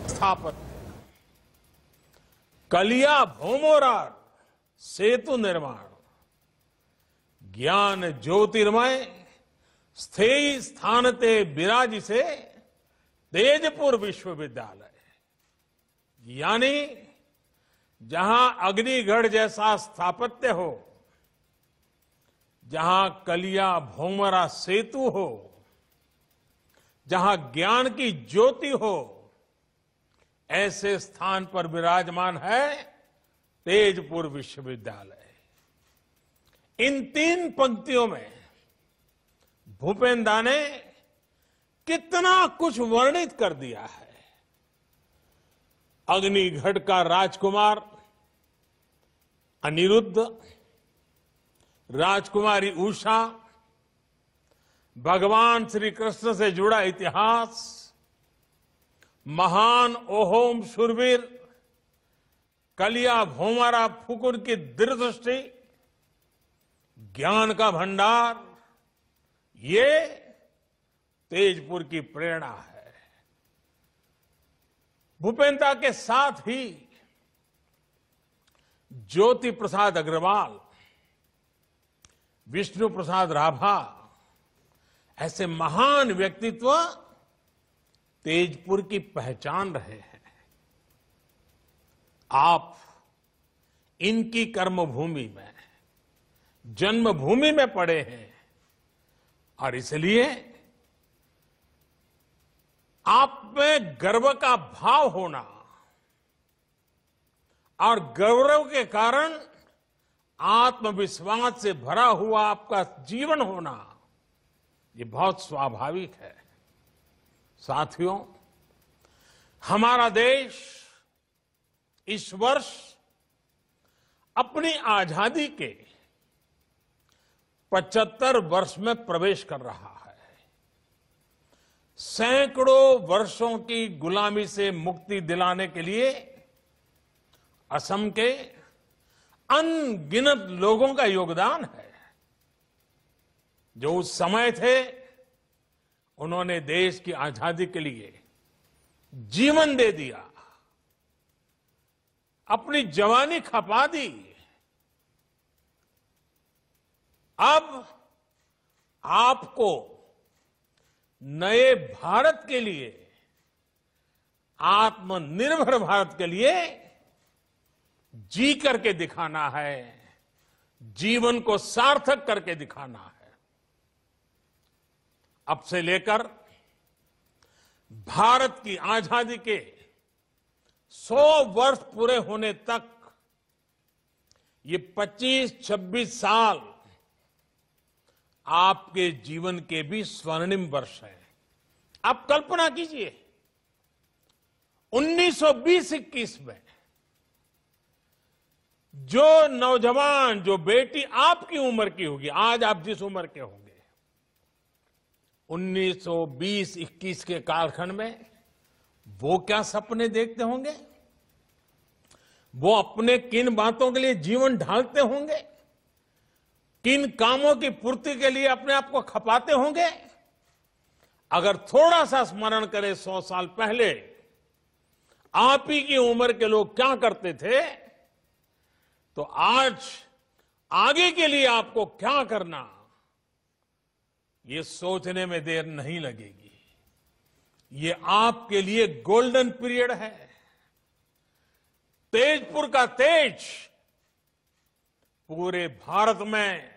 स्थापत्य, कलिया भौमोरार सेतु निर्माण, ज्ञान ज्योतिर्मय स्थेयी स्थानते विराजिसे तेजपुर विश्वविद्यालय। यानी जहां अग्निगढ़ जैसा स्थापत्य हो, जहां कलिया भौमरा सेतु हो, जहां ज्ञान की ज्योति हो, ऐसे स्थान पर विराजमान है तेजपुर विश्वविद्यालय। इन 3 पंक्तियों में भूपेन दा ने कितना कुछ वर्णित कर दिया है। अग्निगढ़ का राजकुमार अनिरुद्ध, राजकुमारी उषा, भगवान श्री कृष्ण से जुड़ा इतिहास, महान ओहोम शूरवीर कलिया भौमारा फुकुर की दूरदृष्टि, ज्ञान का भंडार, ये तेजपुर की प्रेरणा है। भूपेंद्र के साथ ही ज्योति प्रसाद अग्रवाल, विष्णु प्रसाद राभा, ऐसे महान व्यक्तित्व तेजपुर की पहचान रहे हैं। आप इनकी कर्मभूमि में, जन्मभूमि में पड़े हैं और इसलिए आप में गर्व का भाव होना और गौरव के कारण आत्मविश्वास से भरा हुआ आपका जीवन होना, ये बहुत स्वाभाविक है। साथियों, हमारा देश इस वर्ष अपनी आजादी के 75 वर्ष में प्रवेश कर रहा है। सैकड़ों वर्षों की गुलामी से मुक्ति दिलाने के लिए असम के अनगिनत लोगों का योगदान है। जो उस समय थे, उन्होंने देश की आजादी के लिए जीवन दे दिया, अपनी जवानी खपा दी। अब आपको नए भारत के लिए, आत्मनिर्भर भारत के लिए जी करके दिखाना है, जीवन को सार्थक करके दिखाना है। अब से लेकर भारत की आजादी के 100 वर्ष पूरे होने तक ये 25-26 साल आपके जीवन के भी स्वर्णिम वर्ष हैं। आप कल्पना कीजिए, 1920-21 में जो नौजवान, जो बेटी आपकी उम्र की होगी, आज आप जिस उम्र के होंगे, 1920-21 के कालखंड में वो क्या सपने देखते होंगे, वो अपने किन बातों के लिए जीवन ढालते होंगे, किन कामों की पूर्ति के लिए अपने आप को खपाते होंगे। अगर थोड़ा सा स्मरण करें 100 साल पहले आप ही की उम्र के लोग क्या करते थे, तो आज आगे के लिए आपको क्या करना, ये सोचने में देर नहीं लगेगी। ये आपके लिए गोल्डन पीरियड है। तेजपुर का तेज पूरे भारत में,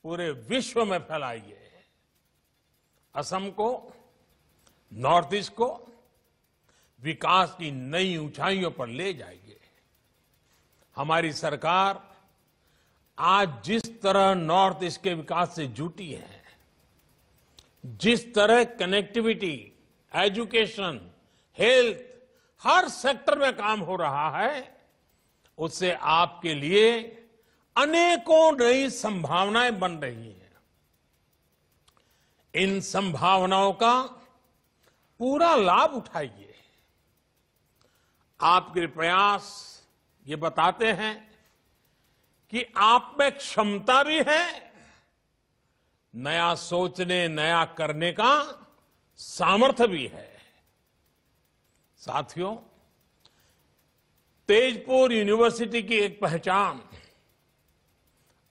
पूरे विश्व में फैलाइए। असम को, नॉर्थ ईस्ट को विकास की नई ऊंचाइयों पर ले जाइए। हमारी सरकार आज जिस तरह नॉर्थ ईस्ट के विकास से जुटी है, जिस तरह कनेक्टिविटी, एजुकेशन, हेल्थ, हर सेक्टर में काम हो रहा है, उससे आपके लिए अनेकों नई संभावनाएं बन रही हैं। इन संभावनाओं का पूरा लाभ उठाइए। आपके प्रयास ये बताते हैं कि आप में क्षमता भी है, नया सोचने, नया करने का सामर्थ्य भी है। साथियों, तेजपुर यूनिवर्सिटी की एक पहचान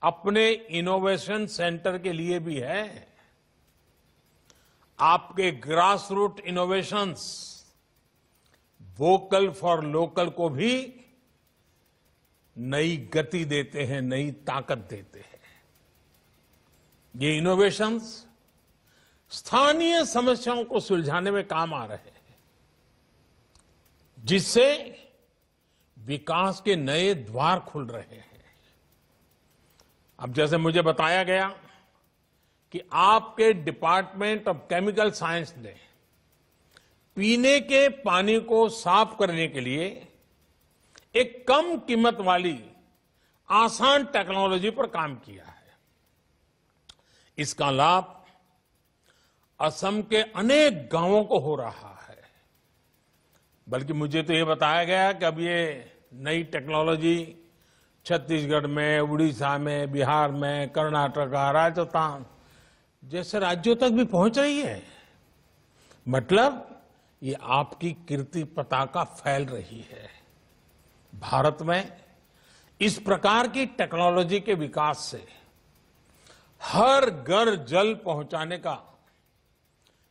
अपने इनोवेशन सेंटर के लिए भी है। आपके grass root innovations vocal for local को भी नई गति देते हैं, नई ताकत देते हैं। ये इनोवेशंस स्थानीय समस्याओं को सुलझाने में काम आ रहे हैं, जिससे विकास के नए द्वार खुल रहे हैं। अब जैसे मुझे बताया गया कि आपके डिपार्टमेंट ऑफ केमिकल साइंस ने पीने के पानी को साफ करने के लिए एक कम कीमत वाली आसान टेक्नोलॉजी पर काम किया है। इसका लाभ असम के अनेक गांवों को हो रहा है। बल्कि मुझे तो ये बताया गया कि अब ये नई टेक्नोलॉजी छत्तीसगढ़ में, उड़ीसा में, बिहार में, कर्नाटक, राजस्थान जैसे राज्यों तक भी पहुंच रही है। मतलब ये आपकी कीर्ति पताका फैल रही है। भारत में इस प्रकार की टेक्नोलॉजी के विकास से हर घर जल पहुंचाने का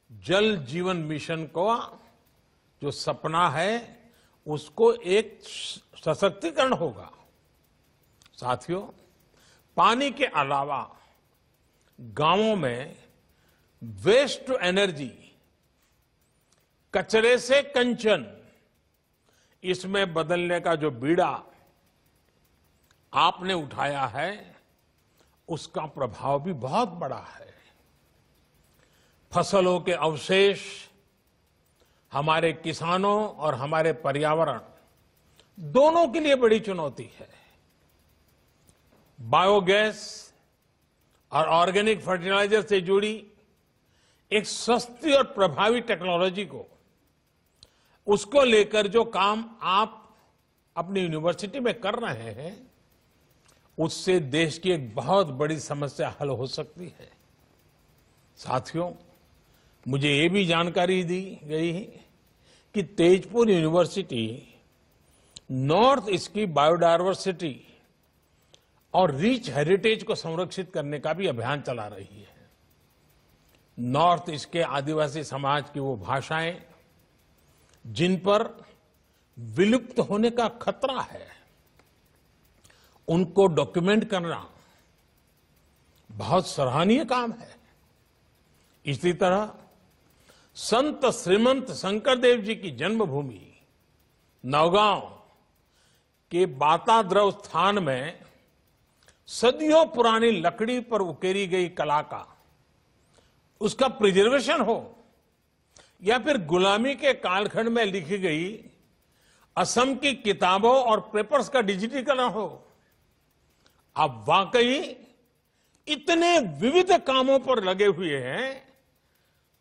जल जीवन मिशन को जो सपना है उसको एक सशक्तिकरण होगा। साथियों, पानी के अलावा गांवों में वेस्ट टू एनर्जी, कचरे से कंचन, इसमें बदलने का जो बीड़ा आपने उठाया है उसका प्रभाव भी बहुत बड़ा है। फसलों के अवशेष हमारे किसानों और हमारे पर्यावरण दोनों के लिए बड़ी चुनौती है। बायोगैस और ऑर्गेनिक फर्टिलाइजर से जुड़ी एक सस्ती और प्रभावी टेक्नोलॉजी को, उसको लेकर जो काम आप अपनी यूनिवर्सिटी में कर रहे हैं, उससे देश की एक बहुत बड़ी समस्या हल हो सकती है। साथियों, मुझे ये भी जानकारी दी गई है कि तेजपुर यूनिवर्सिटी नॉर्थ ईस्ट की बायोडायवर्सिटी और रिच हेरिटेज को संरक्षित करने का भी अभियान चला रही है। नॉर्थ ईस्ट के आदिवासी समाज की वो भाषाएं जिन पर विलुप्त होने का खतरा है, उनको डॉक्यूमेंट करना बहुत सराहनीय काम है। इसी तरह संत श्रीमंत शंकरदेव जी की जन्मभूमि नौगांव के बाताद्रव स्थान में सदियों पुरानी लकड़ी पर उकेरी गई कला का, उसका प्रिजर्वेशन हो, या फिर गुलामी के कालखंड में लिखी गई असम की किताबों और पेपर्स का डिजिटीकरण हो। आप वाकई इतने विविध कामों पर लगे हुए हैं,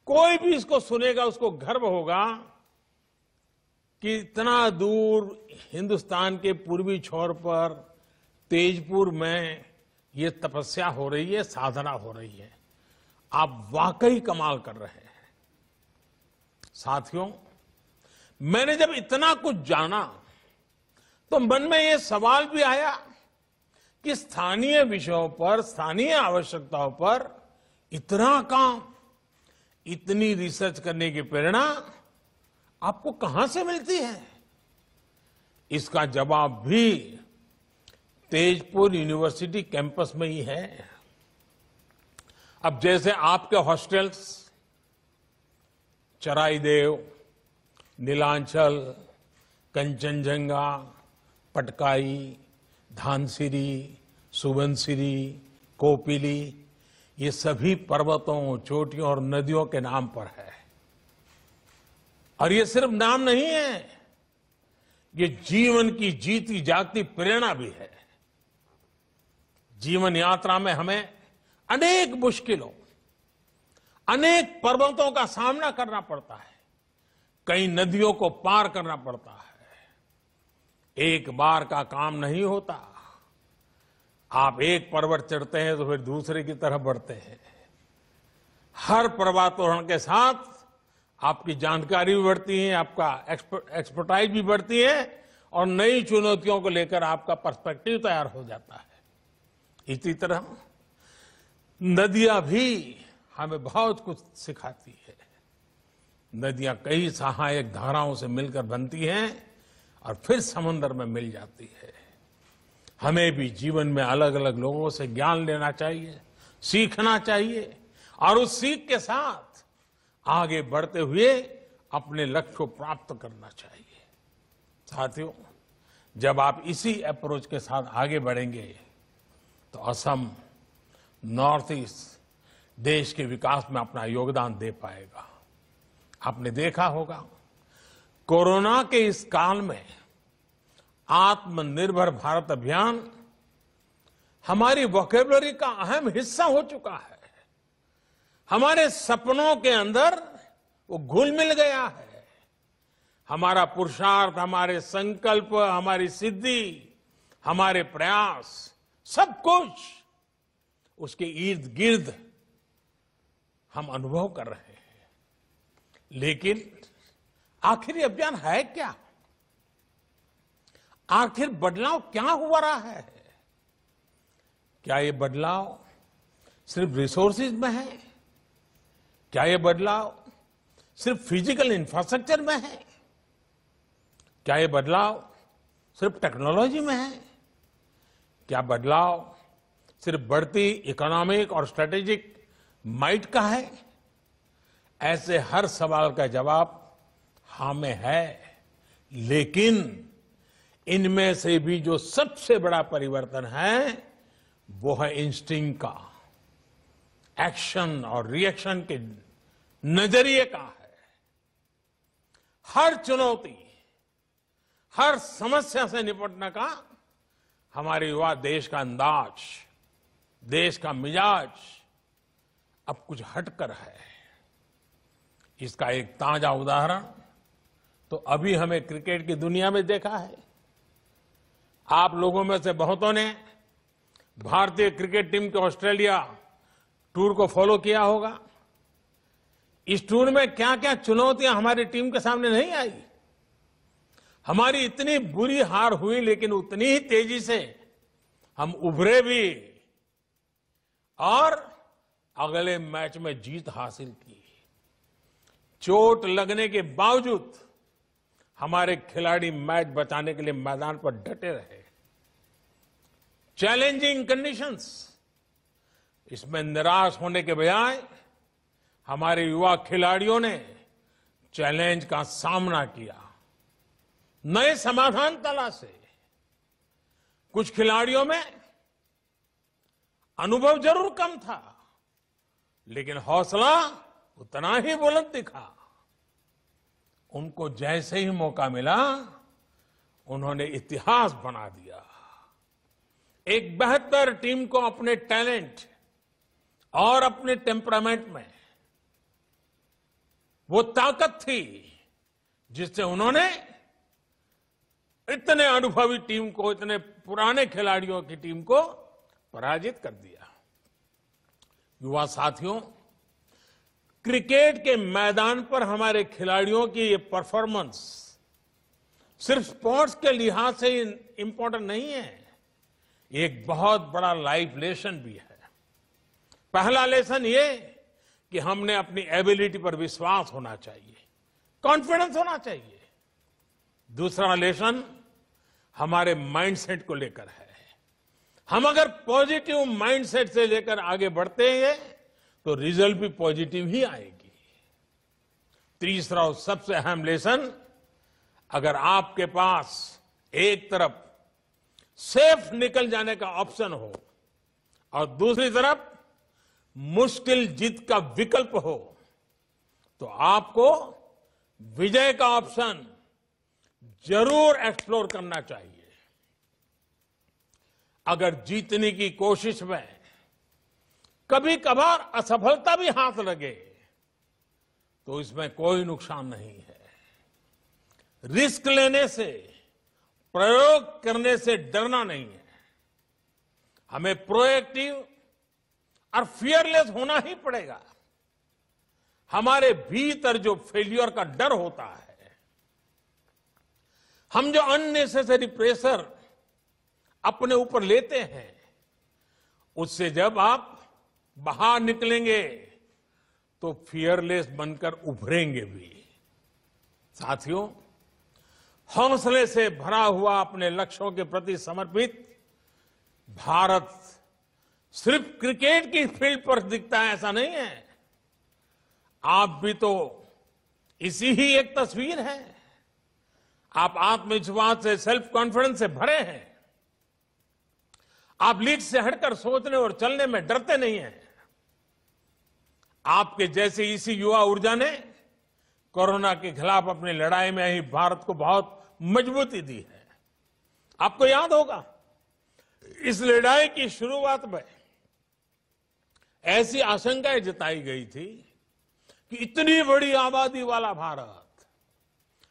कोई भी इसको सुनेगा उसको गर्व होगा कि इतना दूर हिंदुस्तान के पूर्वी छोर पर तेजपुर में ये तपस्या हो रही है, साधना हो रही है। आप वाकई कमाल कर रहे हैं। साथियों, मैंने जब इतना कुछ जाना तो मन में ये सवाल भी आया कि स्थानीय विषयों पर, स्थानीय आवश्यकताओं पर इतना काम, इतनी रिसर्च करने की प्रेरणा आपको कहां से मिलती है? इसका जवाब भी तेजपुर यूनिवर्सिटी कैंपस में ही है। अब जैसे आपके हॉस्टल्स चराईदेव, नीलांचल, कंचनजंगा, पटकाई, धानसिरी, सुबनसिरी, कोपिली, ये सभी पर्वतों, चोटियों और नदियों के नाम पर है। और ये सिर्फ नाम नहीं है, ये जीवन की जीती जागती प्रेरणा भी है। जीवन यात्रा में हमें अनेक मुश्किलों, अनेक पर्वतों का सामना करना पड़ता है, कई नदियों को पार करना पड़ता है। एक बार का काम नहीं होता। आप एक पर्वत चढ़ते हैं तो फिर दूसरे की तरफ बढ़ते हैं। हर पर्वतारोहण के साथ आपकी जानकारी भी बढ़ती है, आपका एक्सपर्टाइज भी बढ़ती है और नई चुनौतियों को लेकर आपका पर्सपेक्टिव तैयार हो जाता है। इसी तरह नदियां भी हमें बहुत कुछ सिखाती है। नदियां कई सहायक धाराओं से मिलकर बनती हैं और फिर समंदर में मिल जाती है। हमें भी जीवन में अलग अलग लोगों से ज्ञान लेना चाहिए, सीखना चाहिए और उस सीख के साथ आगे बढ़ते हुए अपने लक्ष्य को प्राप्त करना चाहिए। साथियों, जब आप इसी अप्रोच के साथ आगे बढ़ेंगे तो असम, नॉर्थ ईस्ट देश के विकास में अपना योगदान दे पाएगा। आपने देखा होगा, कोरोना के इस काल में आत्मनिर्भर भारत अभियान हमारी वोकैबुलरी का अहम हिस्सा हो चुका है। हमारे सपनों के अंदर वो घुल मिल गया है। हमारा पुरुषार्थ, हमारे संकल्प, हमारी सिद्धि, हमारे प्रयास, सब कुछ उसके इर्द गिर्द हम अनुभव कर रहे हैं। लेकिन आखिर ये अभियान है क्या? आखिर बदलाव क्या हुआ रहा है? क्या ये बदलाव सिर्फ रिसोर्सेज में है? क्या ये बदलाव सिर्फ फिजिकल इंफ्रास्ट्रक्चर में है? क्या ये बदलाव सिर्फ टेक्नोलॉजी में है? क्या बदलाव सिर्फ बढ़ती इकोनॉमिक और स्ट्रेटेजिक माइट का है? ऐसे हर सवाल का जवाब हाँ में है, लेकिन इनमें से भी जो सबसे बड़ा परिवर्तन है वो है इंस्टिंक्ट का, एक्शन और रिएक्शन के नजरिए का है। हर चुनौती, हर समस्या से निपटने का हमारे युवा देश का अंदाज, देश का मिजाज अब कुछ हटकर है। इसका एक ताजा उदाहरण तो अभी हमें क्रिकेट की दुनिया में देखा है। आप लोगों में से बहुतों ने भारतीय क्रिकेट टीम के ऑस्ट्रेलिया टूर को फॉलो किया होगा। इस टूर में क्या क्या चुनौतियां हमारी टीम के सामने नहीं आई। हमारी इतनी बुरी हार हुई, लेकिन उतनी ही तेजी से हम उभरे भी और अगले मैच में जीत हासिल की। चोट लगने के बावजूद हमारे खिलाड़ी मैच बचाने के लिए मैदान पर डटे रहे। चैलेंजिंग कंडीशंस, इसमें निराश होने के बजाय हमारे युवा खिलाड़ियों ने चैलेंज का सामना किया, नए समाधान तलाशे। कुछ खिलाड़ियों में अनुभव जरूर कम था, लेकिन हौसला उतना ही बुलंद दिखा। उनको जैसे ही मौका मिला, उन्होंने इतिहास बना दिया। एक बेहतर टीम को अपने टैलेंट और अपने टेम्परामेंट में वो ताकत थी जिससे उन्होंने इतने अनुभवी टीम को, इतने पुराने खिलाड़ियों की टीम को पराजित कर दिया। युवा साथियों, क्रिकेट के मैदान पर हमारे खिलाड़ियों की ये परफॉर्मेंस सिर्फ स्पोर्ट्स के लिहाज से इंपॉर्टेंट नहीं है, ये एक बहुत बड़ा लाइफ लेसन भी है। पहला लेसन ये कि हमने अपनी एबिलिटी पर विश्वास होना चाहिए, कॉन्फिडेंस होना चाहिए। दूसरा लेसन हमारे माइंडसेट को लेकर है। हम अगर पॉजिटिव माइंडसेट से लेकर आगे बढ़ते हैं तो रिजल्ट भी पॉजिटिव ही आएगी। तीसरा और सबसे अहम लेसन, अगर आपके पास एक तरफ सेफ निकल जाने का ऑप्शन हो और दूसरी तरफ मुश्किल जीत का विकल्प हो, तो आपको विजय का ऑप्शन जरूर एक्सप्लोर करना चाहिए। अगर जीतने की कोशिश में कभी कभार असफलता भी हाथ लगे तो इसमें कोई नुकसान नहीं है। रिस्क लेने से, प्रयोग करने से डरना नहीं है। हमें प्रोएक्टिव और फियरलेस होना ही पड़ेगा। हमारे भीतर जो फेल्यूर का डर होता है, हम जो अननेसेसरी प्रेशर अपने ऊपर लेते हैं, उससे जब आप बाहर निकलेंगे तो फियरलेस बनकर उभरेंगे भी। साथियों, हौसले से भरा हुआ अपने लक्ष्यों के प्रति समर्पित भारत सिर्फ क्रिकेट की फील्ड पर दिखता है ऐसा नहीं है। आप भी तो इसी ही एक तस्वीर है। आप आत्मविश्वास से, सेल्फ कॉन्फिडेंस से भरे हैं। आप लीड से हटकर सोचने और चलने में डरते नहीं हैं। आपके जैसे इसी युवा ऊर्जा ने कोरोना के खिलाफ अपनी लड़ाई में ही भारत को बहुत मजबूती दी है। आपको याद होगा, इस लड़ाई की शुरुआत में ऐसी आशंकाएं जताई गई थी कि इतनी बड़ी आबादी वाला भारत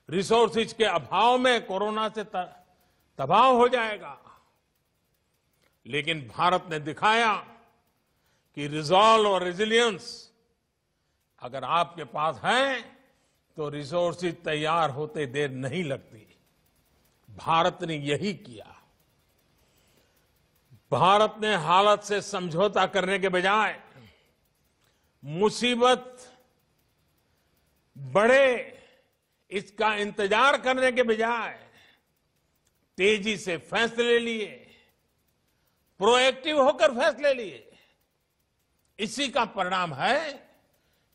रिसोर्सेज के अभाव में कोरोना से तबाह हो जाएगा। लेकिन भारत ने दिखाया कि रिजॉल्व और रेजिलियंस अगर आपके पास है तो रिसोर्सेज तैयार होते देर नहीं लगती। भारत ने यही किया। भारत ने हालत से समझौता करने के बजाय मुसीबत बढ़े इसका इंतजार करने के बजाय तेजी से फैसले लिए, प्रोएक्टिव होकर फैसले लिए। इसी का परिणाम है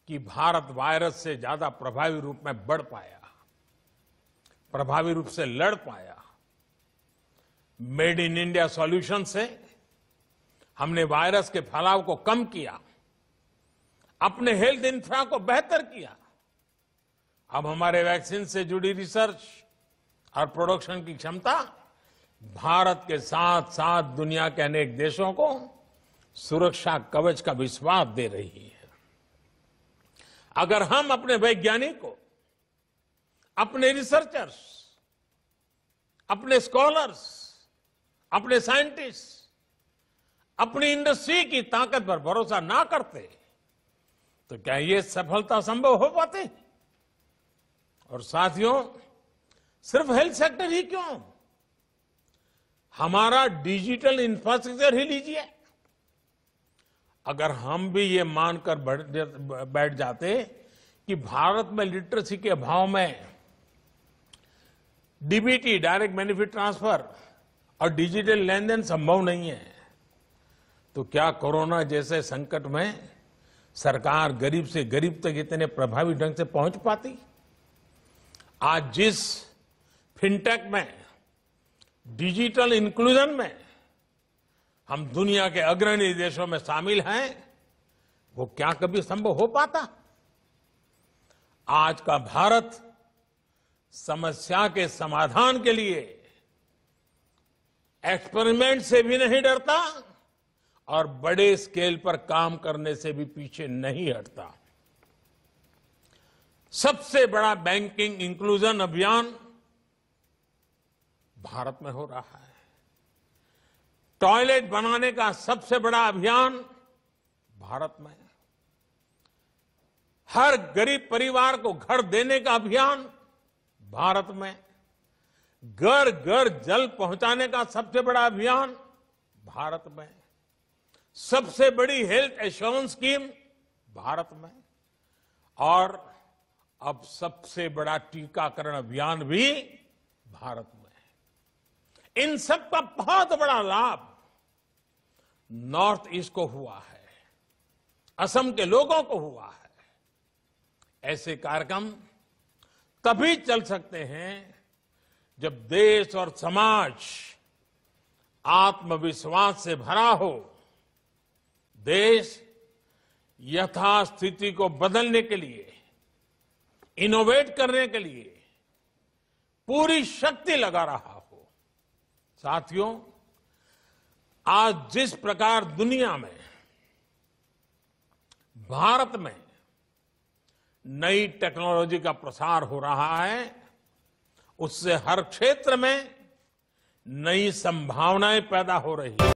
कि भारत वायरस से ज्यादा प्रभावी रूप में बढ़ पाया, प्रभावी रूप से लड़ पाया। मेड इन इंडिया सॉल्यूशन से हमने वायरस के फैलाव को कम किया, अपने हेल्थ इंफ्रा को बेहतर किया। अब हमारे वैक्सीन से जुड़ी रिसर्च और प्रोडक्शन की क्षमता भारत के साथ साथ दुनिया के अनेक देशों को सुरक्षा कवच का विश्वास दे रही है। अगर हम अपने वैज्ञानिकों, अपने रिसर्चर्स, अपने स्कॉलर्स, अपने साइंटिस्ट, अपनी इंडस्ट्री की ताकत पर भरोसा ना करते तो क्या ये सफलता संभव हो पाती? और साथियों, सिर्फ हेल्थ सेक्टर ही क्यों, हमारा डिजिटल इंफ्रास्ट्रक्चर ही लीजिए। अगर हम भी ये मानकर बैठ जाते कि भारत में लिटरेसी के अभाव में डीबीटी, डायरेक्ट बेनिफिट ट्रांसफर और डिजिटल लेन देन संभव नहीं है, तो क्या कोरोना जैसे संकट में सरकार गरीब से गरीब तक इतने प्रभावी ढंग से पहुंच पाती? आज जिस फिनटेक में, डिजिटल इंक्लूजन में हम दुनिया के अग्रणी देशों में शामिल हैं, वो क्या कभी संभव हो पाता? आज का भारत समस्या के समाधान के लिए एक्सपेरिमेंट से भी नहीं डरता और बड़े स्केल पर काम करने से भी पीछे नहीं हटता। सबसे बड़ा बैंकिंग इंक्लूजन अभियान भारत में हो रहा है। टॉयलेट बनाने का सबसे बड़ा अभियान भारत में। हर गरीब परिवार को घर देने का अभियान भारत में। घर घर जल पहुंचाने का सबसे बड़ा अभियान भारत में। सबसे बड़ी हेल्थ एश्योरेंस स्कीम भारत में। और अब सबसे बड़ा टीकाकरण अभियान भी भारत में। इन सब का बहुत बड़ा लाभ नॉर्थ ईस्ट को हुआ है, असम के लोगों को हुआ है। ऐसे कार्यक्रम तभी चल सकते हैं जब देश और समाज आत्मविश्वास से भरा हो। देश यथास्थिति को बदलने के लिए, इनोवेट करने के लिए पूरी शक्ति लगा रहा हो। साथियों, आज जिस प्रकार दुनिया में, भारत में नई टेक्नोलॉजी का प्रसार हो रहा है, उससे हर क्षेत्र में नई संभावनाएं पैदा हो रही हैं।